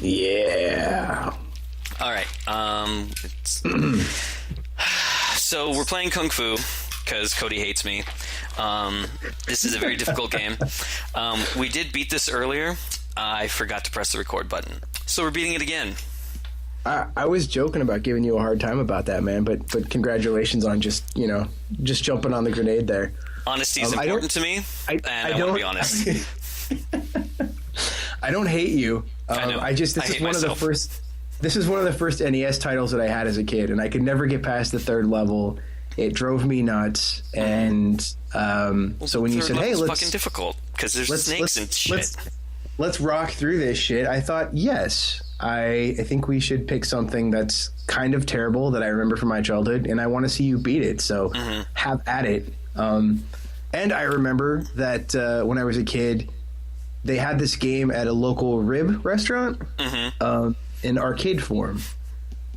Yeah. All right. So we're playing Kung Fu because Cody hates me. This is a very difficult game. We did beat this earlier. I forgot to press the record button. So we're beating it again. I was joking about giving you a hard time about that, man, but congratulations on just jumping on the grenade there. Honesty is important to me, and I want to be honest. I don't hate you. I know. This is one of the first NES titles that I had as a kid, and I could never get past the third level. It drove me nuts, and so when you said, "Hey, let's," fucking difficult because there's snakes and shit. Let's rock through this shit. I thought, yes, I think we should pick something that's kind of terrible that I remember from my childhood, and I want to see you beat it. So have at it. And I remember that when I was a kid, they had this game at a local rib restaurant in arcade form.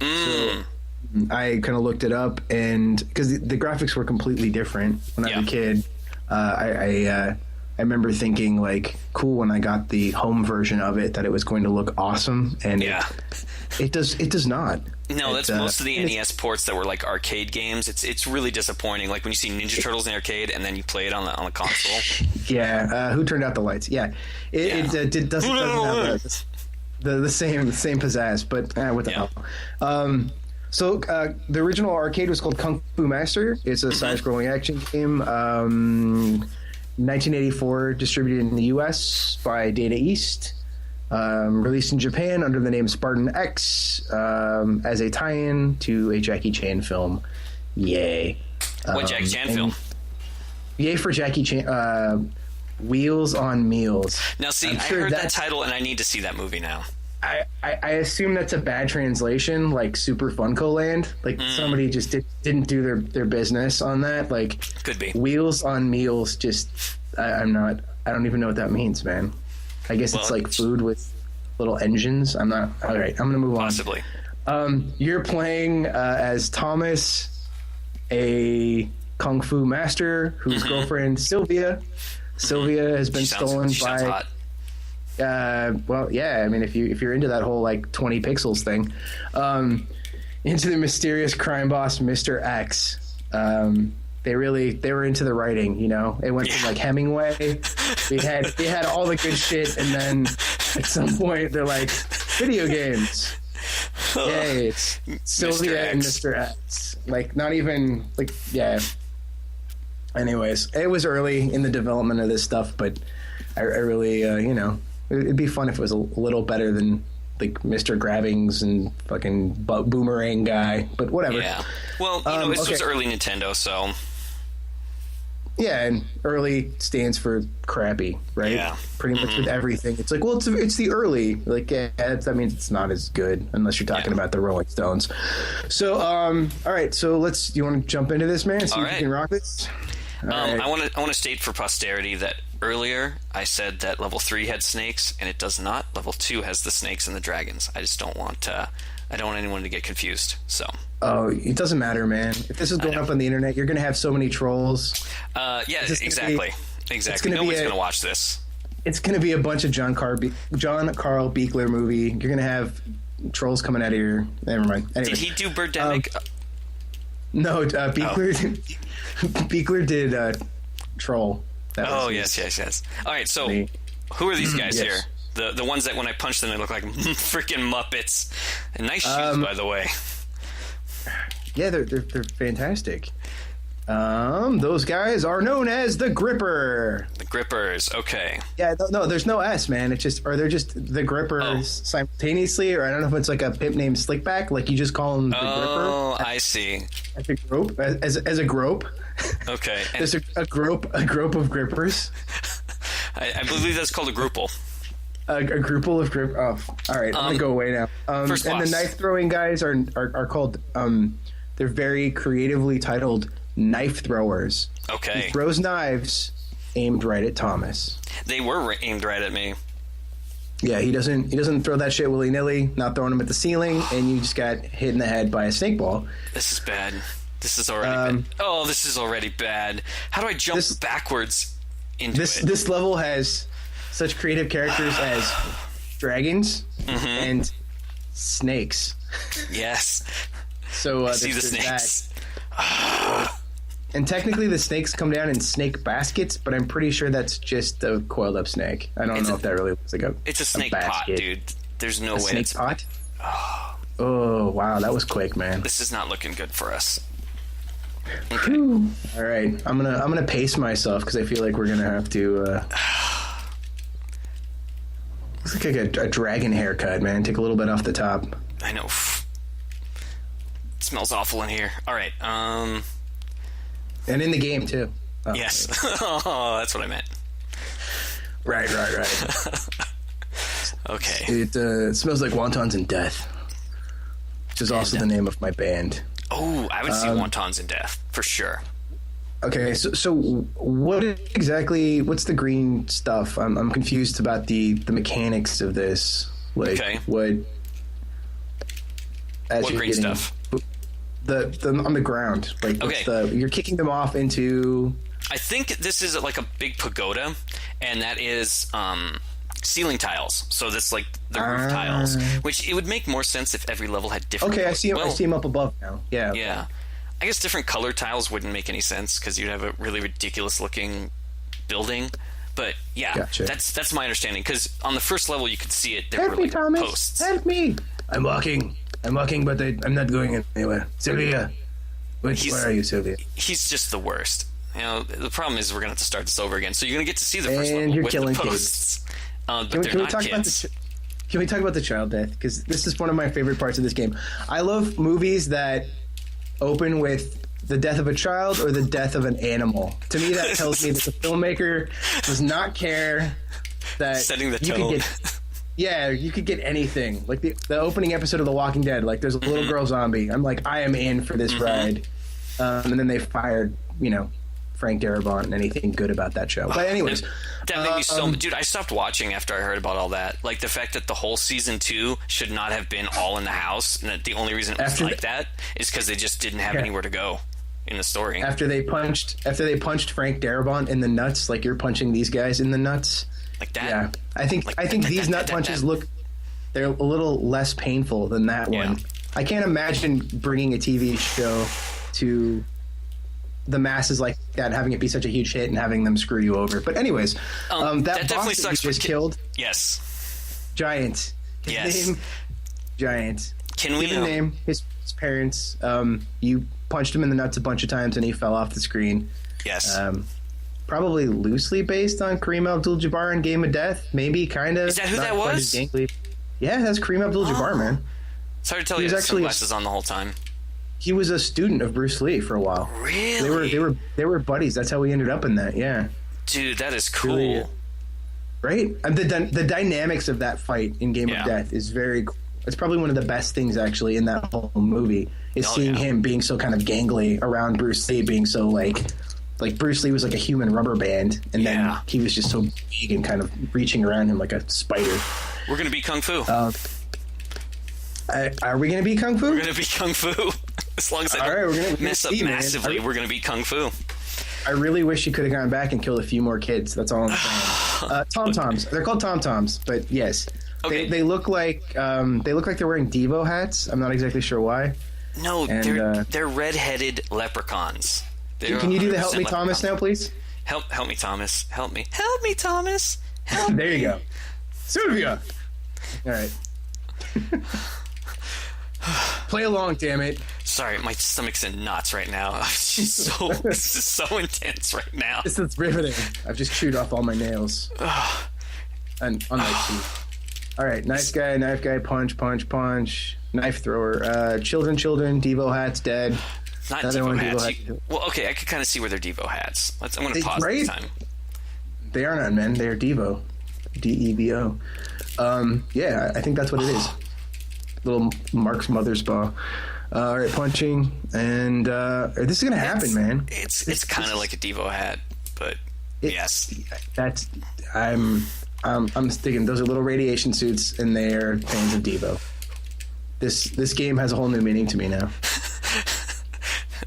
So I kind of looked it up, and because the graphics were completely different when I was a kid, I remember thinking, like, cool when I got the home version of it that it was going to look awesome, and it does not. No, that's most of the NES ports that were like arcade games. It's really disappointing. Like when you see Ninja Turtles in the arcade and then you play it on the console. Yeah, who turned out the lights? Yeah, it doesn't have the same pizzazz, but what the hell. So the original arcade was called Kung Fu Master. It's a side-scrolling action game. 1984, distributed in the U.S. by Data East. Released in Japan under the name Spartan X as a tie-in to a Jackie Chan film. Yay. What Jackie Chan film? Yay for Jackie Chan. Wheels on Meals. Now, see, I heard that title, and I need to see that movie now. I assume that's a bad translation, like Super Funko Land. Like somebody just didn't do their business on that. Like, could be. Wheels on Meals. Just I don't even know what that means, man. I guess it's like food with little engines. I'm not. All right, I'm gonna move on. Possibly. You're playing as Thomas, a kung fu master whose girlfriend Sylvia has been stolen by. Hot. Well, yeah. I mean, if you're into that whole like 20 pixels thing, into the mysterious crime boss Mr. X. They were into the writing. You know, it went from like Hemingway. We had all the good shit, and then at some point they're like video games. Yay! It's Sylvia and Mr. X. Like not even like Anyways, it was early in the development of this stuff, but I really it'd be fun if it was a little better than like Mr. Grabbings and fucking Boomerang guy, but whatever. Yeah. Well, this was early Nintendo, so. Yeah, and early stands for crappy, right? Yeah. Pretty much with everything. It's like, well, it's the early. Like, that means it's not as good unless you're talking about the Rolling Stones. So, all right. So do you want to jump into this, man? See if you can rock this. Right. I want to state for posterity that earlier I said that level 3 had snakes, and it does not. Level 2 has the snakes and the dragons. I just don't want anyone to get confused. So. Oh, it doesn't matter, man. If this is going up on the internet, you're going to have so many trolls. Exactly. Nobody's going to watch this. It's going to be a bunch of John Carl Buechler movie. You're going to have trolls coming out of your. Never mind. Anyway. Did he do Birdemic? No, Buechler. Buechler did Troll. Yes. All right, so who are these guys here? The ones that when I punch them, they look like freaking Muppets. And nice shoes, by the way. Yeah, they're fantastic. Those guys are known as the Gripper. The Grippers, okay. Yeah, no, there's no S, man. It's just, or they're just the Grippers simultaneously, or I don't know if it's like a pimp named Slickback, like you just call him the Gripper. Oh, I see. As a grope, as a grope. Okay. There's a grope of Grippers. I believe that's called a Grouple. A Grouple of grip. Oh, all right. I'm gonna go away now. First class. And the knife throwing guys are called. They're very creatively titled knife throwers. Okay. He throws knives aimed right at Thomas. They were aimed right at me. Yeah, he doesn't throw that shit willy nilly. Not throwing them at the ceiling, and you just got hit in the head by a snake ball. This is bad. This is already bad. Oh, this is already bad. How do I jump backwards into it? This level has such creative characters as dragons, and snakes. Yes. So see the snakes. And technically the snakes come down in snake baskets, but I'm pretty sure that's just a coiled up snake. I don't know if that really looks like it's a snake pot, dude. There's no way. Snake pot? Oh, wow. That was quick, man. This is not looking good for us. Okay. Whew. All right. I'm gonna pace myself because I feel like we're going to have to... looks like a dragon haircut, man. Take a little bit off the top. I know. It smells awful in here. All right. And in the game, too. Oh, yes. Oh, that's what I meant. Right. Okay. It smells like wontons and death, which is also the name of my band. Oh, I would see wontons in death for sure. Okay, so what's the green stuff? I'm confused about the mechanics of this. Like, what green stuff? The on the ground. Like, you're kicking them off into. I think this is like a big pagoda, and that is ceiling tiles. So that's like the roof tiles, which it would make more sense if every level had different. Okay, I see him up above now. Yeah. Yeah. I guess different color tiles wouldn't make any sense because you'd have a really ridiculous looking building. But yeah, gotcha. That's my understanding. Because on the first level, you could see it. There Help were me, like Thomas. posts. Help me! I'm walking, but I'm not going anywhere. Sylvia, where are you, Sylvia? He's just the worst. You know, the problem is we're gonna have to start this over again. So you're gonna get to see the first And level you're with killing the posts. But Can they're we not talk kids. Can we talk about the child death? Because this is one of my favorite parts of this game. I love movies that open with the death of a child or the death of an animal. To me, that tells me that the filmmaker does not care that setting the you tone. you could get anything. Like the opening episode of The Walking Dead. Like, there's a little girl zombie. I'm like, I am in for this ride. And then they fired, Frank Darabont and anything good about that show. But anyways, that made me so. Dude, I stopped watching after I heard about all that. Like the fact that the whole season 2 should not have been all in the house, and that the only reason it was that is because they just didn't have anywhere to go in the story. After they punched Frank Darabont in the nuts, like you're punching these guys in the nuts, like that. Yeah, I think these nut punches they're a little less painful than that one. I can't imagine bringing a TV show to the masses like that and having it be such a huge hit and having them screw you over. But anyways, that definitely boss sucks. That was killed. Yes. Giant. His name, Giant. Can we give a name? His parents. You punched him in the nuts a bunch of times and he fell off the screen. Yes. Probably loosely based on Kareem Abdul-Jabbar in Game of Death. Maybe, kind of. Is that who that was? Yeah, that's Kareem Abdul-Jabbar, man. It's hard to tell you. He was actually sunglasses on the whole time. He was a student of Bruce Lee for a while. Really? They were buddies. That's how we ended up in that. Yeah. Dude, that is cool. Really, right? And the dynamics of that fight in Game of Death is very cool. It's probably one of the best things actually in that whole movie is seeing him being so kind of gangly around Bruce Lee, being so like Bruce Lee was like a human rubber band, and then he was just so big and kind of reaching around him like a spider. We're gonna be Kung Fu. Are we gonna be Kung Fu? We're gonna be Kung Fu. As long as I don't mess up massively, we're going to be Kung Fu. I really wish you could have gone back and killed a few more kids. That's all I'm saying. Tom-toms. They're called Tom-toms, but yes. Okay. They look like they're wearing Devo hats. I'm not exactly sure why. No, they're red-headed leprechauns. Can you do the Help Me Thomas now, please? Help me, Thomas. Help me. Help me, Thomas. Help there you go. Sylvia! All right. Play along, damn it. Sorry, my stomach's in knots right now. This is so intense right now. This is riveting. I've just chewed off all my nails. And on my teeth. All right, knife guy, punch, knife thrower, children, Devo hats, dead. Not Devo hats. Well, okay, I could kind of see where they're Devo hats. I'm going to pause this time. They are not men. They are Devo. D-E-V-O. Yeah, I think that's what it is. Little Mark's mother's paw. All right, punching, and this is gonna happen, man. It's kind of like a Devo hat, but yes, that's I'm sticking. Those are little radiation suits, and they're fans of Devo. This game has a whole new meaning to me now.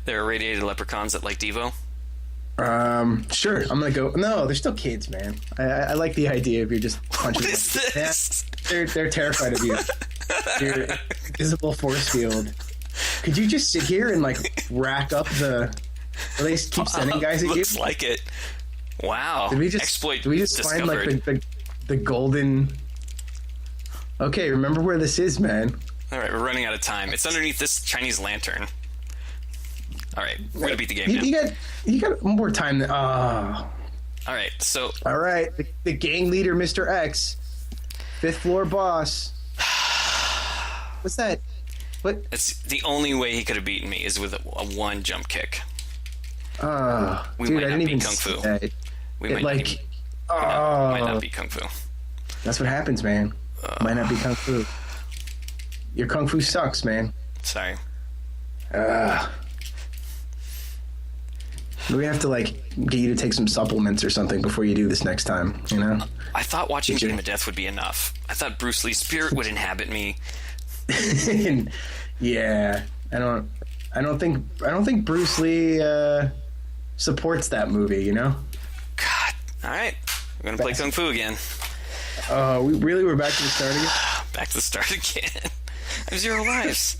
There are radiated leprechauns that like Devo. Sure. I'm gonna go. No, they're still kids, man. I like the idea of you're just punching. What is this? They're terrified of you. Your invisible force field. Could you just sit here and like rack up the? Or they keep sending guys at you. Looks like it. Wow. Did we just exploit? Did we just find like the golden? Okay, remember where this is, man. All right, we're running out of time. It's underneath this Chinese lantern. All right, we're gonna beat the game now. You got more time than. Oh. All right, so. All right, the gang leader, Mr. X, 5th floor boss. What's that? What? It's the only way he could have beaten me is with a one jump kick. We might not not even be Kung Fu. We might not be Kung Fu. That's what happens, man. Might not be Kung Fu. Your Kung Fu sucks, man. Sorry. We have to like get you to take some supplements or something before you do this next time. You know. I thought watching Game of Death would be enough. I thought Bruce Lee's spirit would inhabit me. Yeah, I don't think Bruce Lee supports that movie. You know. God. All right, we're gonna play Kung Fu again. We're back to the start again. Back to the start again. I have 0 lives.